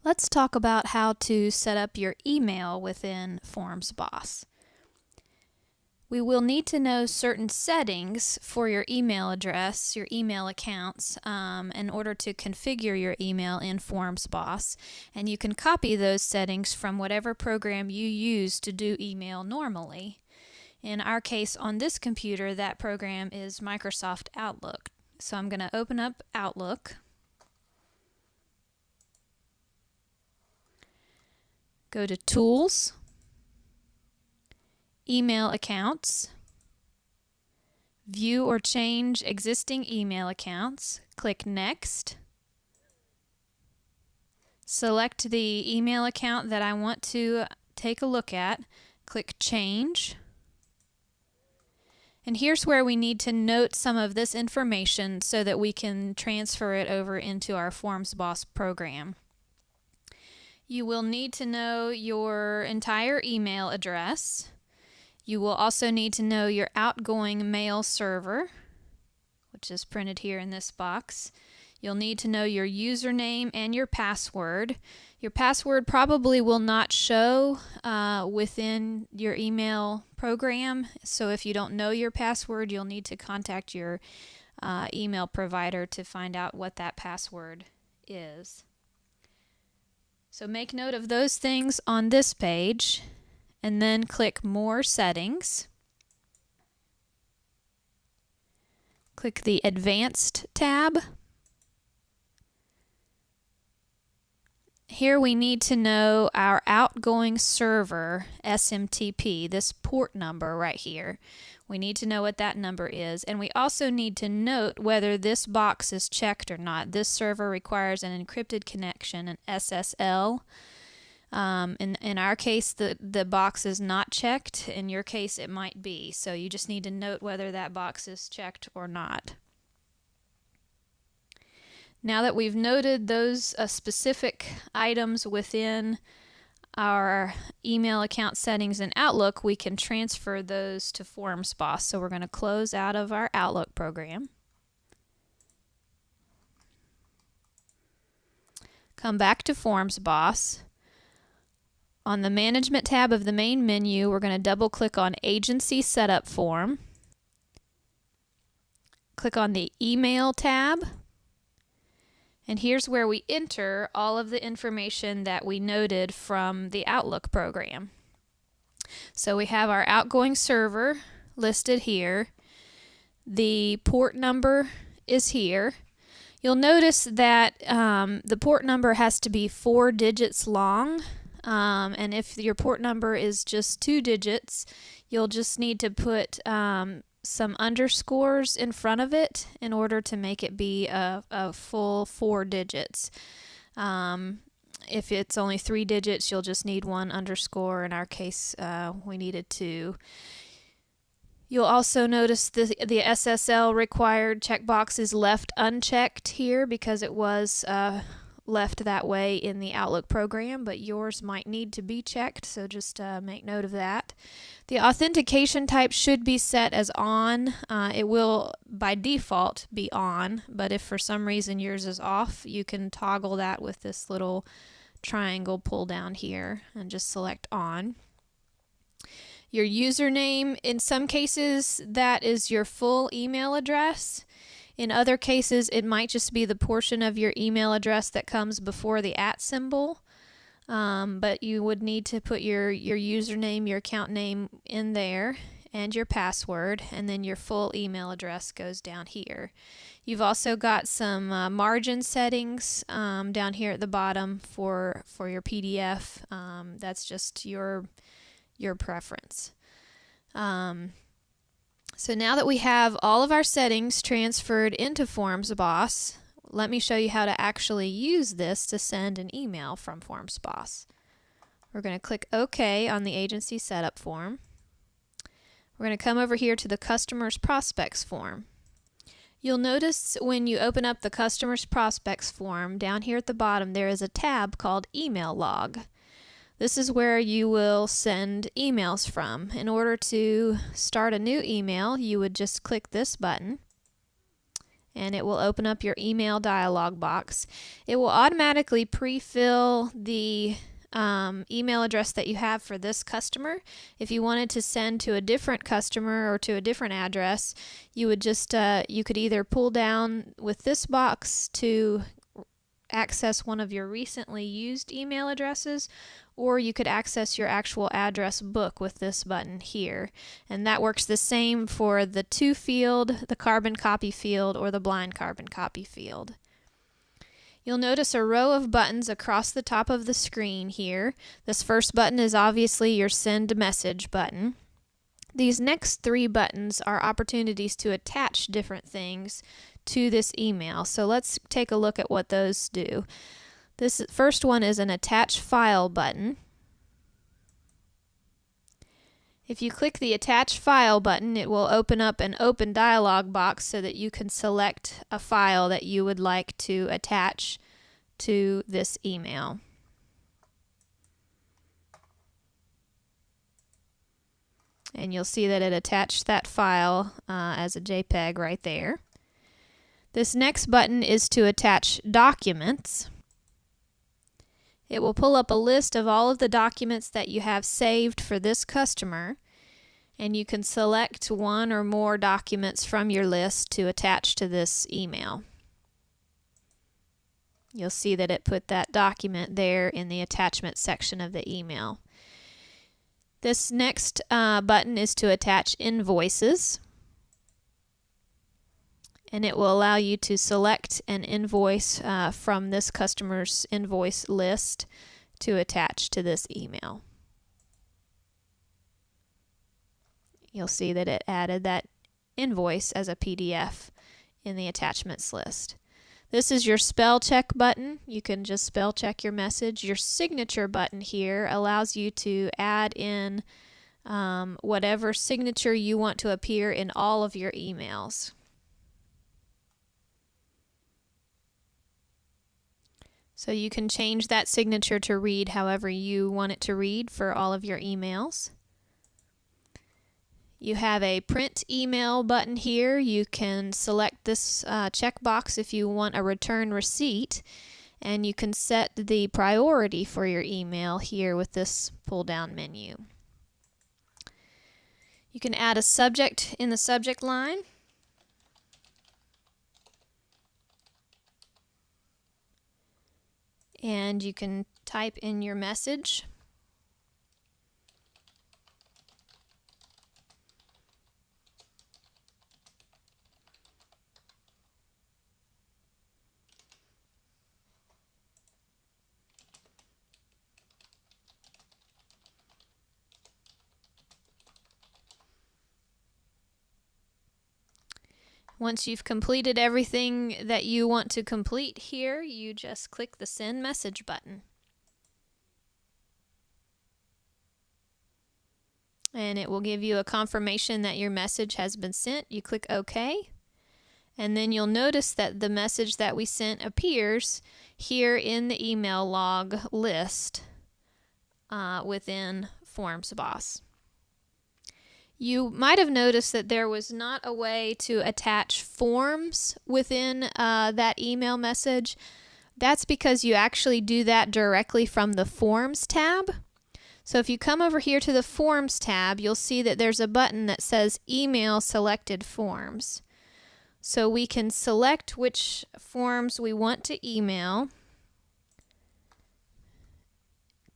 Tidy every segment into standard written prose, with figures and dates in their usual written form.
Let's talk about how to set up your email within Forms Boss. We will need to know certain settings for your email address, your email accounts, in order to configure your email in Forms Boss. And you can copy those settings from whatever program you use to do email normally. In our case, on this computer, that program is Microsoft Outlook. So I'm going to open up Outlook. Go to Tools, Email Accounts, View or change existing email accounts. Click Next. Select the email account that I want to take a look at. Click Change. And here's where we need to note some of this information so that we can transfer it over into our Forms Boss program. You will need to know your entire email address. You will also need to know your outgoing mail server, which is printed here in this box. You'll need to know your username and your password. Your password probably will not show within your email program, so if you don't know your password, you'll need to contact your email provider to find out what that password is. So make note of those things on this page, and then click More Settings. Click the Advanced tab. Here we need to know our outgoing server SMTP, this port number right here. We need to know what that number is, and we also need to note whether this box is checked or not. This server requires an encrypted connection, an SSL. In our case, the box is not checked. In your case, it might be. So you just need to note whether that box is checked or not. Now that we've noted those specific items within our email account settings in Outlook, we can transfer those to Forms Boss. So we're going to close out of our Outlook program. Come back to Forms Boss. On the Management tab of the main menu, we're going to double-click on Agency Setup Form. Click on the Email tab. And here's where we enter all of the information that we noted from the Outlook program. So we have our outgoing server listed here. The port number is here. You'll notice that the port number has to be 4 digits long. And if your port number is just 2 digits, you'll just need to put some underscores in front of it in order to make it be a full 4 digits. If it's only 3 digits, you'll just need 1 underscore. In our case, we needed 2. You'll also notice the SSL required checkbox is left unchecked here because it was left that way in the Outlook program, but yours might need to be checked, so just make note of that. The authentication type should be set as on. It will by default be on, but if for some reason yours is off, you can toggle that with this little triangle pull down here and just select on. Your username, in some cases that is your full email address. In other cases, it might just be the portion of your email address that comes before the @ symbol, but you would need to put your username, your account name in there, and your password, and then your full email address goes down here. You've also got some margin settings down here at the bottom for your PDF. That's just your preference. So now that we have all of our settings transferred into Forms Boss, let me show you how to actually use this to send an email from Forms Boss. We're going to click OK on the Agency Setup form. We're going to come over here to the Customers Prospects form. You'll notice when you open up the Customers Prospects form, down here at the bottom there is a tab called Email Log. This is where you will send emails from. In order to start a new email, you would just click this button, and it will open up your email dialog box. It will automatically pre-fill the email address that you have for this customer. If you wanted to send to a different customer or to a different address, you would just you could either pull down with this box to access one of your recently used email addresses, or you could access your actual address book with this button here. And that works the same for the to field, the carbon copy field, or the blind carbon copy field. You'll notice a row of buttons across the top of the screen here. This first button is obviously your send message button. These next three buttons are opportunities to attach different things to this email. So let's take a look at what those do. This first one is an attach file button. If you click the attach file button, it will open up an open dialog box so that you can select a file that you would like to attach to this email. And you'll see that it attached that file as a JPEG right there. This next button is to attach documents. It will pull up a list of all of the documents that you have saved for this customer, and you can select one or more documents from your list to attach to this email. You'll see that it put that document there in the attachment section of the email. This next button is to attach invoices, and it will allow you to select an invoice from this customer's invoice list to attach to this email. You'll see that it added that invoice as a PDF in the attachments list. This is your spell check button. You can just spell check your message. Your signature button here allows you to add in whatever signature you want to appear in all of your emails. So you can change that signature to read however you want it to read for all of your emails. You have a print email button here. You can select this checkbox if you want a return receipt, and you can set the priority for your email here with this pull down menu. You can add a subject in the subject line. And you can type in your message. Once you've completed everything that you want to complete here, you just click the Send Message button. And it will give you a confirmation that your message has been sent. You click OK. And then you'll notice that the message that we sent appears here in the email log list within Forms Boss. You might have noticed that there was not a way to attach forms within that email message. That's because you actually do that directly from the Forms tab. So if you come over here to the Forms tab, you'll see that there's a button that says Email Selected Forms. So we can select which forms we want to email.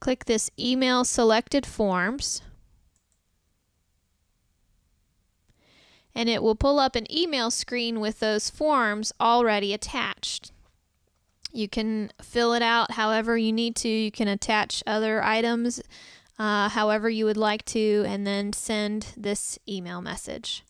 Click this Email Selected Forms. And it will pull up an email screen with those forms already attached. You can fill it out however you need to. You can attach other items however you would like to, and then send this email message.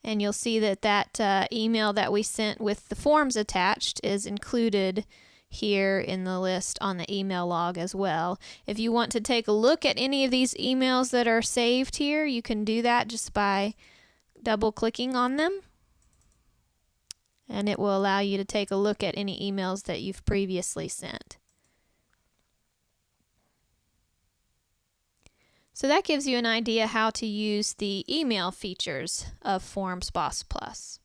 And you'll see that that email that we sent with the forms attached is included here in the list on the email log as well. If you want to take a look at any of these emails that are saved here, you can do that just by double clicking on them, and it will allow you to take a look at any emails that you've previously sent. So that gives you an idea how to use the email features of Forms Boss Plus.